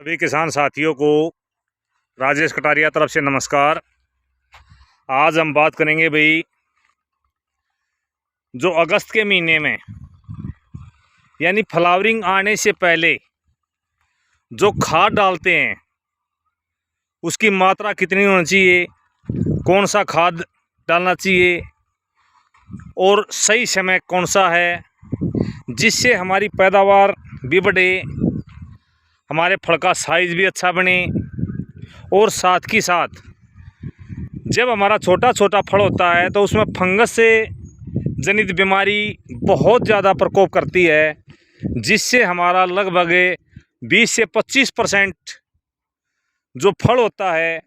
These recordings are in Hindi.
सभी किसान साथियों को राजेश कटारिया तरफ से नमस्कार। आज हम बात करेंगे भाई, जो अगस्त के महीने में यानी फ्लावरिंग आने से पहले जो खाद डालते हैं उसकी मात्रा कितनी होनी चाहिए, कौन सा खाद डालना चाहिए और सही समय कौन सा है, जिससे हमारी पैदावार भी बढ़े, हमारे फल का साइज़ भी अच्छा बने और साथ ही साथ जब हमारा छोटा छोटा फल होता है तो उसमें फंगस से जनित बीमारी बहुत ज़्यादा प्रकोप करती है, जिससे हमारा लगभग 20 से 25% जो फल होता है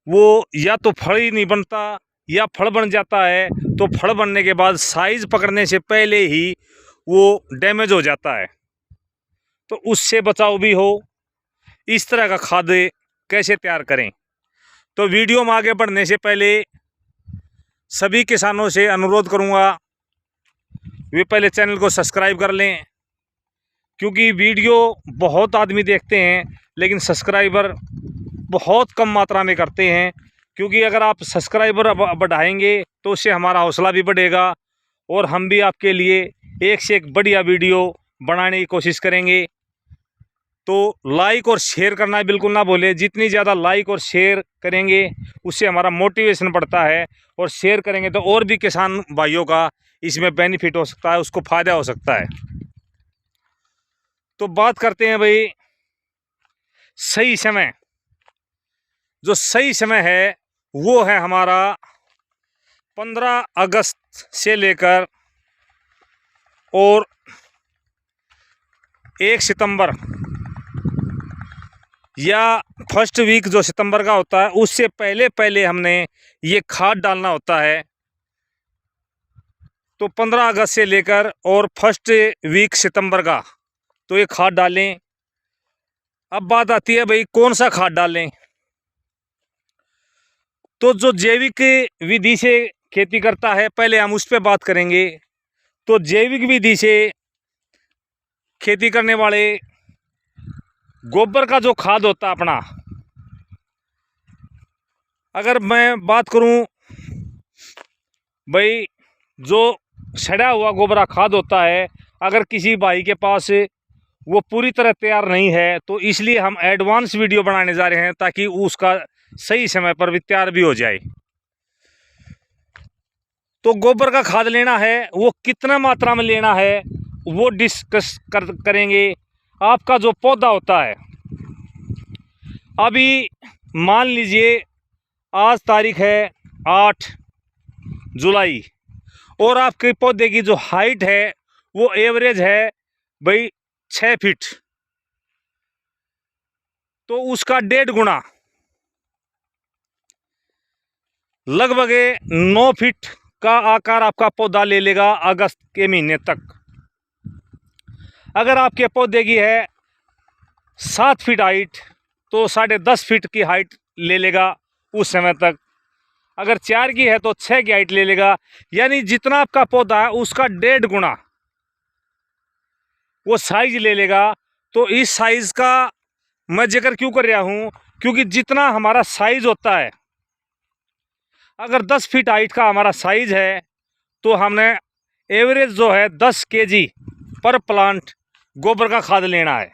वो या तो फल ही नहीं बनता या फल बन जाता है तो फल बनने के बाद साइज़ पकड़ने से पहले ही वो डैमेज हो जाता है। तो उससे बचाव भी हो, इस तरह का खाद कैसे तैयार करें। तो वीडियो में आगे बढ़ने से पहले सभी किसानों से अनुरोध करूंगा वे पहले चैनल को सब्सक्राइब कर लें, क्योंकि वीडियो बहुत आदमी देखते हैं लेकिन सब्सक्राइबर बहुत कम मात्रा में करते हैं। क्योंकि अगर आप सब्सक्राइबर बढ़ाएंगे तो उससे हमारा हौसला भी बढ़ेगा और हम भी आपके लिए एक से एक बढ़िया वीडियो बनाने की कोशिश करेंगे। तो लाइक और शेयर करना बिल्कुल ना भूलें। जितनी ज़्यादा लाइक और शेयर करेंगे उससे हमारा मोटिवेशन बढ़ता है, और शेयर करेंगे तो और भी किसान भाइयों का इसमें बेनिफिट हो सकता है, उसको फ़ायदा हो सकता है। तो बात करते हैं भाई सही समय। जो सही समय है वो है हमारा 15 अगस्त से लेकर और 1 सितंबर या फर्स्ट वीक जो सितंबर का होता है उससे पहले पहले हमने ये खाद डालना होता है। तो 15 अगस्त से लेकर और फर्स्ट वीक सितंबर का तो ये खाद डालें। अब बात आती है भाई कौन सा खाद डालें। तो जो जैविक विधि से खेती करता है पहले हम उस पर बात करेंगे। तो जैविक विधि से खेती करने वाले गोबर का जो खाद होता है अपना, अगर मैं बात करूं भाई, जो सड़ा हुआ गोबरा खाद होता है, अगर किसी भाई के पास वो पूरी तरह तैयार नहीं है तो इसलिए हम एडवांस वीडियो बनाने जा रहे हैं ताकि उसका सही समय पर भी तैयार भी हो जाए। तो गोबर का खाद लेना है, वो कितना मात्रा में लेना है वो डिस्कस करेंगे। आपका जो पौधा होता है, अभी मान लीजिए आज तारीख है 8 जुलाई और आपके पौधे की जो हाइट है वो एवरेज है भाई 6 फीट, तो उसका 1.5 गुना लगभग 9 फीट का आकार आपका पौधा ले लेगा अगस्त के महीने तक। अगर आपके पौधे की है 7 फीट हाइट तो 10.5 फीट की हाइट ले लेगा उस समय तक। अगर 4 की है तो 6 की हाइट ले लेगा, यानी जितना आपका पौधा है उसका 1.5 गुना वो साइज ले लेगा। तो इस साइज का मैं जिक्र क्यों कर रहा हूँ, क्योंकि जितना हमारा साइज होता है, अगर 10 फीट हाइट का हमारा साइज है तो हमने एवरेज जो है 10 kg पर प्लांट गोबर का खाद लेना है।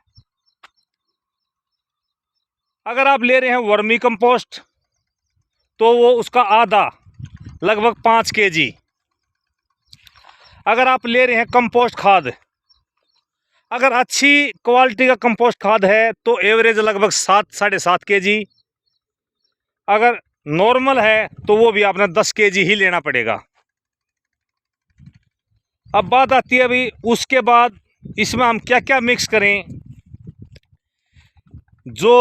अगर आप ले रहे हैं वर्मी कंपोस्ट तो वो उसका आधा लगभग 5 kg। अगर आप ले रहे हैं कंपोस्ट खाद, अगर अच्छी क्वालिटी का कंपोस्ट खाद है तो एवरेज लगभग 7-7.5 kg। अगर नॉर्मल है तो वो भी आपने 10 kg ही लेना पड़ेगा। अब बात आती है अभी उसके बाद इसमें हम क्या क्या मिक्स करें जो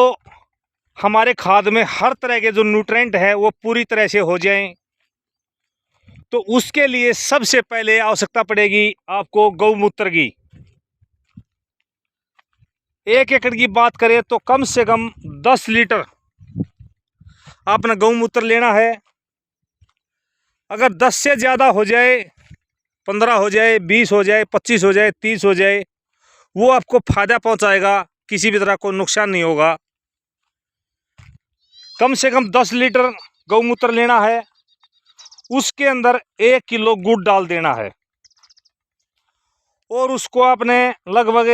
हमारे खाद में हर तरह के जो न्यूट्रेंट है वो पूरी तरह से हो जाएं। तो उसके लिए सबसे पहले आवश्यकता पड़ेगी आपको गौमूत्र की। 1 एकड़ की बात करें तो कम से कम 10 लीटर आपने गौमूत्र लेना है। अगर 10 से ज़्यादा हो जाए, 15 हो जाए, 20 हो जाए, 25 हो जाए, 30 हो जाए, वो आपको फ़ायदा पहुंचाएगा किसी भी तरह कोई नुकसान नहीं होगा। कम से कम 10 लीटर गौमूत्र लेना है, उसके अंदर 1 किलो गुड़ डाल देना है और उसको आपने लगभग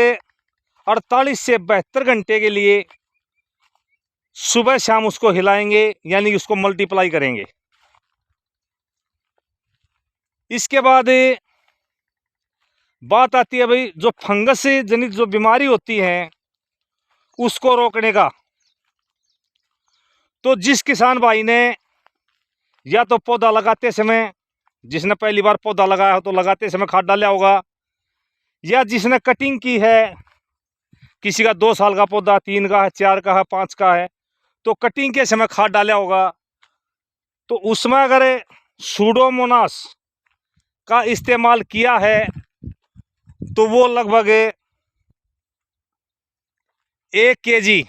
48 से 72 घंटे के लिए सुबह शाम उसको हिलाएंगे, यानी उसको मल्टीप्लाई करेंगे। इसके बाद बात आती है भाई, जो फंगस से जनित जो बीमारी होती है उसको रोकने का। तो जिस किसान भाई ने या तो पौधा लगाते समय, जिसने पहली बार पौधा लगाया हो तो लगाते समय खाद डाला होगा, या जिसने कटिंग की है, किसी का 2 साल का पौधा, 3 का है, 4 का है, 5 का है, तो कटिंग के समय खाद डाला होगा। तो उसमें अगर सूडोमोनास का इस्तेमाल किया है तो वो लगभग 1 kg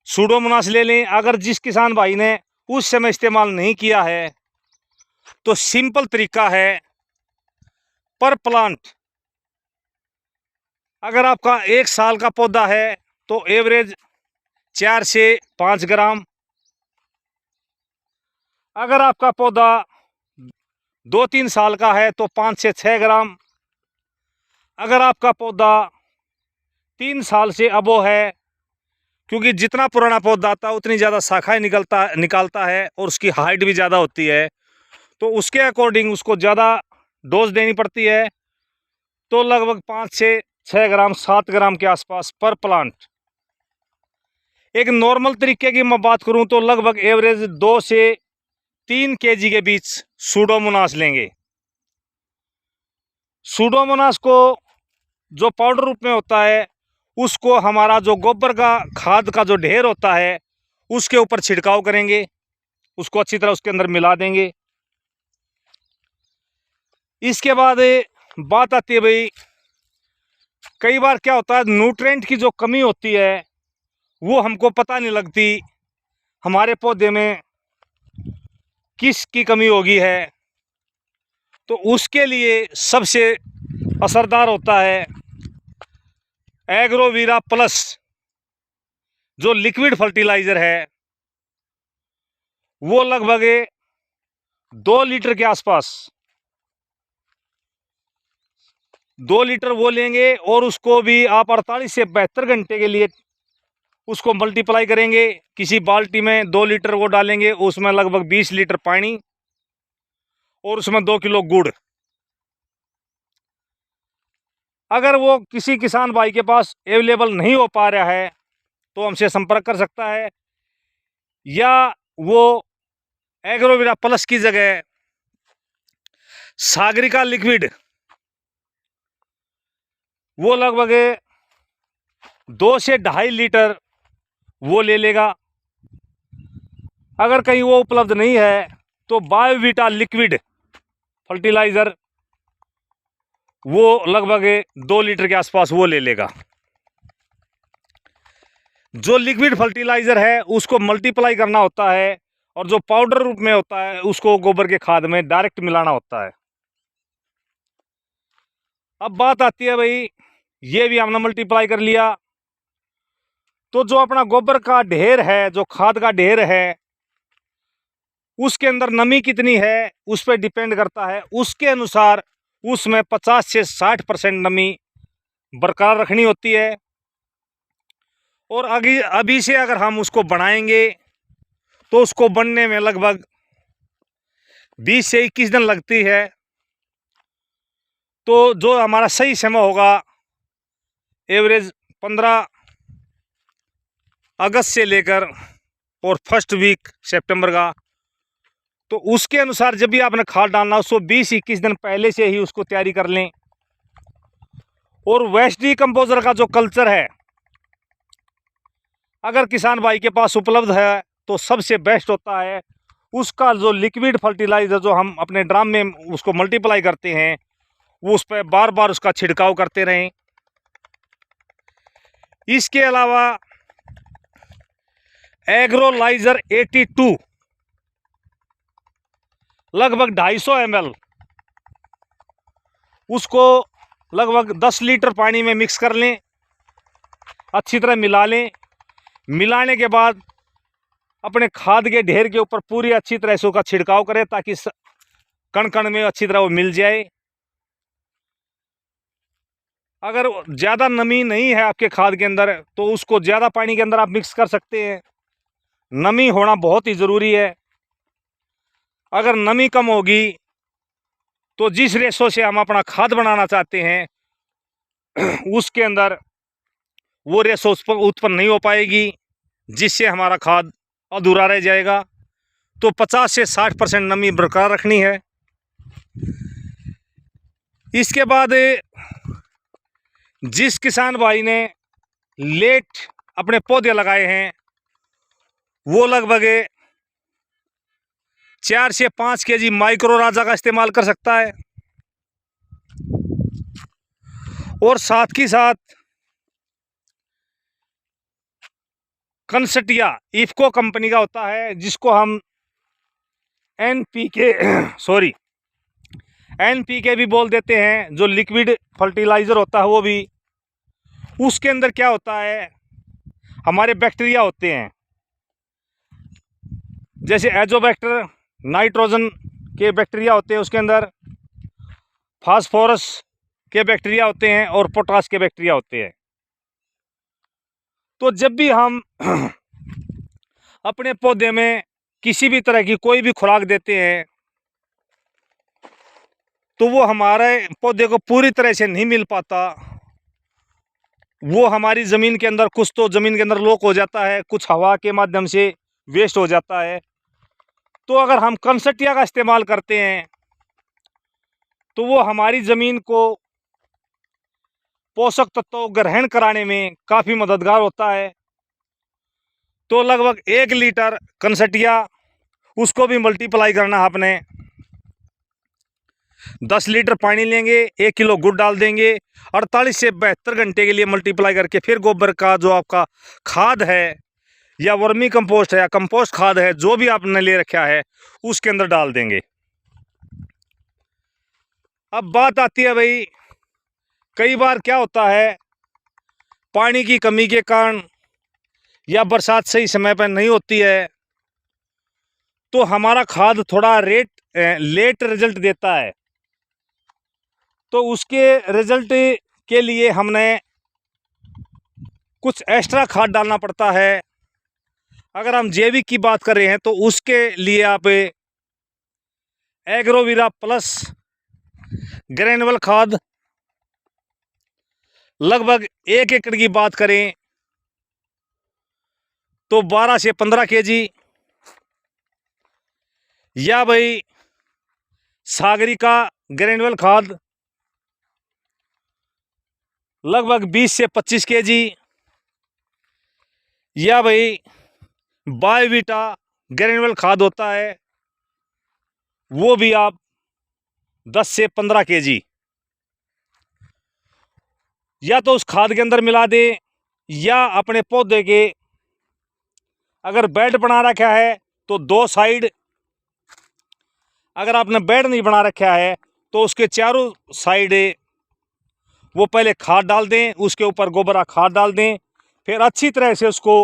सूडोमोनास ले लें। अगर जिस किसान भाई ने उस समय इस्तेमाल नहीं किया है तो सिंपल तरीका है, पर प्लांट अगर आपका 1 साल का पौधा है तो एवरेज 4 से 5 ग्राम, अगर आपका पौधा 2-3 साल का है तो 5 से 6 ग्राम, अगर आपका पौधा 3 साल से अबो है, क्योंकि जितना पुराना पौधा आता है उतनी ज़्यादा शाखाएं निकालता है और उसकी हाइट भी ज़्यादा होती है, तो उसके अकॉर्डिंग उसको ज़्यादा डोज देनी पड़ती है। तो लगभग 5 से 6 ग्राम, 7 ग्राम के आसपास पर प्लांट। एक नॉर्मल तरीके की मैं बात करूं तो लगभग एवरेज 2 से 3 kg के बीच सूडोमोनास लेंगे। सूडोमोनास को जो पाउडर रूप में होता है उसको हमारा जो गोबर का खाद का जो ढेर होता है उसके ऊपर छिड़काव करेंगे, उसको अच्छी तरह उसके अंदर मिला देंगे। इसके बाद बात आती है भाई, कई बार क्या होता है न्यूट्रिएंट की जो कमी होती है वो हमको पता नहीं लगती, हमारे पौधे में किसकी कमी होगी है। तो उसके लिए सबसे असरदार होता है एग्रोवीरा प्लस, जो लिक्विड फर्टिलाइज़र है, वो लगभग 2 लीटर के आसपास, 2 लीटर वो लेंगे और उसको भी आप 48 से 72 घंटे के लिए उसको मल्टीप्लाई करेंगे। किसी बाल्टी में 2 लीटर वो डालेंगे, उसमें लगभग 20 लीटर पानी और उसमें 2 किलो गुड़। अगर वो किसी किसान भाई के पास अवेलेबल नहीं हो पा रहा है तो हमसे संपर्क कर सकता है, या वो एग्रोवीरा प्लस की जगह सागरिका लिक्विड वो लगभग 2 से 2.5 लीटर वो ले लेगा। अगर कहीं वो उपलब्ध नहीं है तो बायोवीटा लिक्विड फर्टिलाइज़र वो लगभग 2 लीटर के आसपास वो ले लेगा। जो लिक्विड फर्टिलाइज़र है उसको मल्टीप्लाई करना होता है और जो पाउडर रूप में होता है उसको गोबर के खाद में डायरेक्ट मिलाना होता है। अब बात आती है भाई, ये भी हमने मल्टीप्लाई कर लिया, तो जो अपना गोबर का ढेर है, जो खाद का ढेर है, उसके अंदर नमी कितनी है उस पर डिपेंड करता है। उसके अनुसार उसमें 50 से 60% नमी बरकरार रखनी होती है। और अभी से अगर हम उसको बनाएंगे तो उसको बनने में लगभग 20 से 21 दिन लगती है। तो जो हमारा सही समय होगा एवरेज 15 अगस्त से लेकर और फर्स्ट वीक सितंबर का, तो उसके अनुसार जब भी आपने खाद डालना उसको 20-21 दिन पहले से ही उसको तैयारी कर लें। और वेस्ट डिकम्पोजर का जो कल्चर है अगर किसान भाई के पास उपलब्ध है तो सबसे बेस्ट होता है। उसका जो लिक्विड फर्टिलाइज़र जो हम अपने ड्राम में उसको मल्टीप्लाई करते हैं वो उस पर बार बार उसका छिड़काव करते रहें। इसके अलावा एग्रोलाइजर 82 लगभग 250 ml उसको लगभग 10 लीटर पानी में मिक्स कर लें। अच्छी तरह मिला लें। मिलाने के बाद अपने खाद के ढेर के ऊपर पूरी अच्छी तरह से उसका छिड़काव करें ताकि कण कण में अच्छी तरह वो मिल जाए। अगर ज़्यादा नमी नहीं है आपके खाद के अंदर तो उसको ज़्यादा पानी के अंदर आप मिक्स कर सकते हैं। नमी होना बहुत ही ज़रूरी है। अगर नमी कम होगी तो जिस रेशो से हम अपना खाद बनाना चाहते हैं उसके अंदर वो रेशो उत्पन्न नहीं हो पाएगी, जिससे हमारा खाद अधूरा रह जाएगा। तो 50 से 60% नमी बरकरार रखनी है। इसके बाद जिस किसान भाई ने लेट अपने पौधे लगाए हैं वो लगभग 4 से 5 केजी माइक्रो राजा का इस्तेमाल कर सकता है। और साथ ही साथ कंसटिया इफको कंपनी का होता है, जिसको हम एनपीके भी बोल देते हैं, जो लिक्विड फर्टिलाइज़र होता है वो भी। उसके अंदर क्या होता है, हमारे बैक्टीरिया होते हैं, जैसे एजोबैक्टर, नाइट्रोजन के बैक्टीरिया होते हैं उसके अंदर, फास्फोरस के बैक्टीरिया होते हैं और पोटाश के बैक्टीरिया होते हैं। तो जब भी हम अपने पौधे में किसी भी तरह की कोई भी खुराक देते हैं तो वो हमारे पौधे को पूरी तरह से नहीं मिल पाता। वो हमारी ज़मीन के अंदर, कुछ तो ज़मीन के अंदर लॉक हो जाता है, कुछ हवा के माध्यम से वेस्ट हो जाता है। तो अगर हम कंसटिया का इस्तेमाल करते हैं तो वो हमारी ज़मीन को पोषक तत्वों ग्रहण कराने में काफ़ी मददगार होता है। तो लगभग 1 लीटर कंसटिया, उसको भी मल्टीप्लाई करना आपने 10 लीटर पानी लेंगे, 1 किलो गुड़ डाल देंगे, 48 से 72 घंटे के लिए मल्टीप्लाई करके फिर गोबर का जो आपका खाद है या वर्मी कंपोस्ट है या कंपोस्ट खाद है, जो भी आपने ले रखा है, उसके अंदर डाल देंगे। अब बात आती है भाई, कई बार क्या होता है, पानी की कमी के कारण या बरसात सही समय पर नहीं होती है तो हमारा खाद थोड़ा लेट रिजल्ट देता है। तो उसके रिजल्ट के लिए हमने कुछ एक्स्ट्रा खाद डालना पड़ता है। अगर हम जैविक की बात कर रहे हैं तो उसके लिए आप एग्रोवीरा प्लस ग्रेनुअल खाद लगभग 1 एकड़ की बात करें तो 12 से 15 केजी, या भाई सागरिका ग्रेनुअल खाद लगभग 20 से 25 केजी, या भाई बायोवीटा ग्रेनुअल खाद होता है वो भी आप 10 से 15 केजी या तो उस खाद के अंदर मिला दें, या अपने पौधे के अगर बेड बना रखा है तो 2 साइड, अगर आपने बेड नहीं बना रखा है तो उसके चारों साइड वो पहले खाद डाल दें, उसके ऊपर गोबरा खाद डाल दें, फिर अच्छी तरह से उसको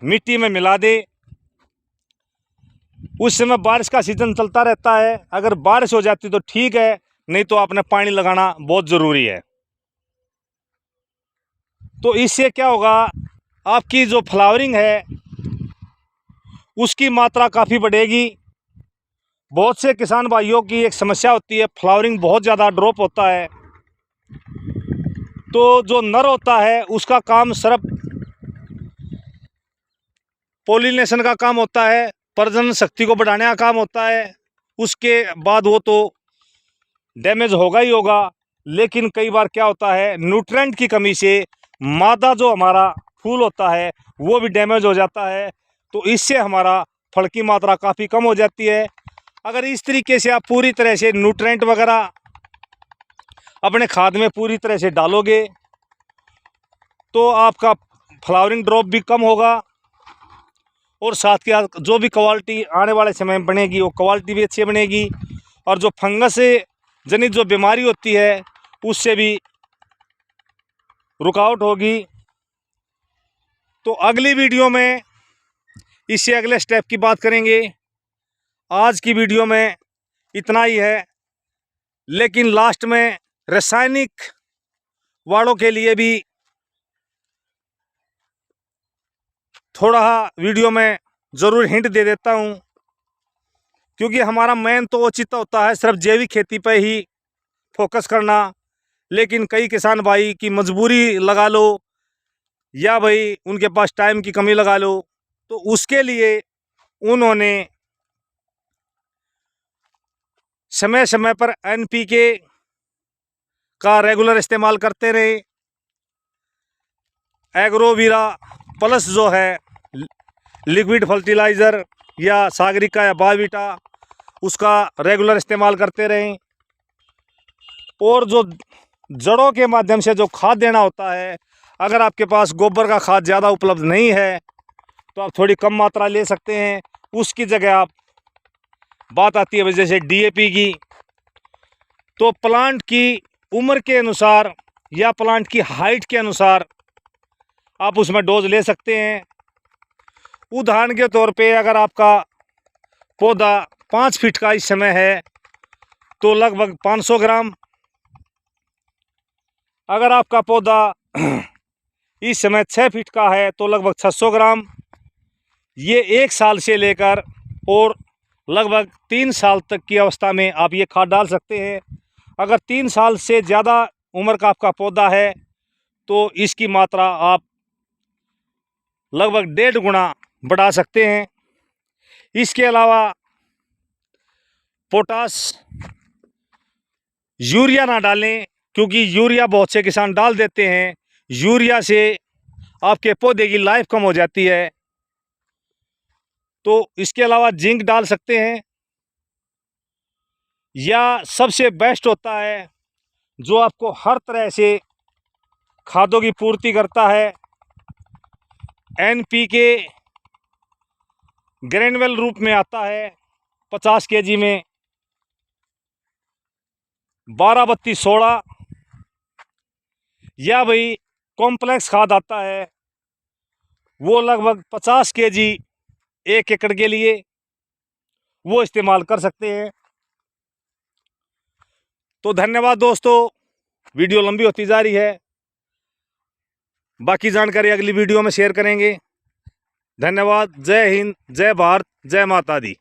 मिट्टी में मिला दें। उस समय बारिश का सीज़न चलता रहता है, अगर बारिश हो जाती तो ठीक है, नहीं तो आपने पानी लगाना बहुत ज़रूरी है। तो इससे क्या होगा, आपकी जो फ्लावरिंग है उसकी मात्रा काफ़ी बढ़ेगी। बहुत से किसान भाइयों की एक समस्या होती है, फ्लावरिंग बहुत ज़्यादा ड्रॉप होता है। तो जो नर होता है उसका काम सिर्फ पॉलिनेशन का काम होता है, प्रजनन शक्ति को बढ़ाने का काम होता है, उसके बाद वो तो डैमेज होगा ही होगा। लेकिन कई बार क्या होता है, न्यूट्रेंट की कमी से मादा जो हमारा फूल होता है वो भी डैमेज हो जाता है। तो इससे हमारा फल की मात्रा काफ़ी कम हो जाती है। अगर इस तरीके से आप पूरी तरह से न्यूट्रेंट वगैरह अपने खाद में पूरी तरह से डालोगे तो आपका फ्लावरिंग ड्रॉप भी कम होगा, और साथ के साथ जो भी क्वालिटी आने वाले समय में बनेगी वो क्वालिटी भी अच्छी बनेगी, और जो फंगस जनित जो बीमारी होती है उससे भी रुकावट होगी। तो अगली वीडियो में इससे अगले स्टेप की बात करेंगे। आज की वीडियो में इतना ही है, लेकिन लास्ट में रासायनिक वालों के लिए भी थोड़ा वीडियो में ज़रूर हिंट दे देता हूँ, क्योंकि हमारा मेन तो औचित्य होता है सिर्फ जैविक खेती पे ही फोकस करना। लेकिन कई किसान भाई की मजबूरी लगा लो या भाई उनके पास टाइम की कमी लगा लो, तो उसके लिए उन्होंने समय समय पर NPK का रेगुलर इस्तेमाल करते रहे। एग्रोवीरा प्लस जो है लिक्विड फर्टिलाइज़र या सागरिका या बायोवीटा, उसका रेगुलर इस्तेमाल करते रहें। और जो जड़ों के माध्यम से जो खाद देना होता है, अगर आपके पास गोबर का खाद ज़्यादा उपलब्ध नहीं है तो आप थोड़ी कम मात्रा ले सकते हैं। उसकी जगह आप बात आती है जैसे DAP की, तो प्लांट की उम्र के अनुसार या प्लांट की हाइट के अनुसार आप उसमें डोज ले सकते हैं। उदाहरण के तौर पे अगर आपका पौधा 5 फीट का इस समय है तो लगभग 500 ग्राम। अगर आपका पौधा इस समय 6 फीट का है तो लगभग 600 ग्राम। ये 1 साल से लेकर और लगभग 3 साल तक की अवस्था में आप ये खाद डाल सकते हैं। अगर 3 साल से ज़्यादा उम्र का आपका पौधा है तो इसकी मात्रा आप लगभग 1.5 गुना बढ़ा सकते हैं। इसके अलावा पोटास यूरिया ना डालें, क्योंकि यूरिया बहुत से किसान डाल देते हैं। यूरिया से आपके पौधे की लाइफ कम हो जाती है। तो इसके अलावा जिंक डाल सकते हैं, या सबसे बेस्ट होता है जो आपको हर तरह से खादों की पूर्ति करता है, NPK ग्रेनुअल रूप में आता है 50 kg में 12-32-16, या भाई कॉम्प्लेक्स खाद आता है वो लगभग 50 kg 1 एकड़ के लिए, वो इस्तेमाल कर सकते हैं। तो धन्यवाद दोस्तों, वीडियो लंबी होती जा रही है, बाकी जानकारी अगली वीडियो में शेयर करेंगे। धन्यवाद। जय हिंद, जय भारत, जय माता दी।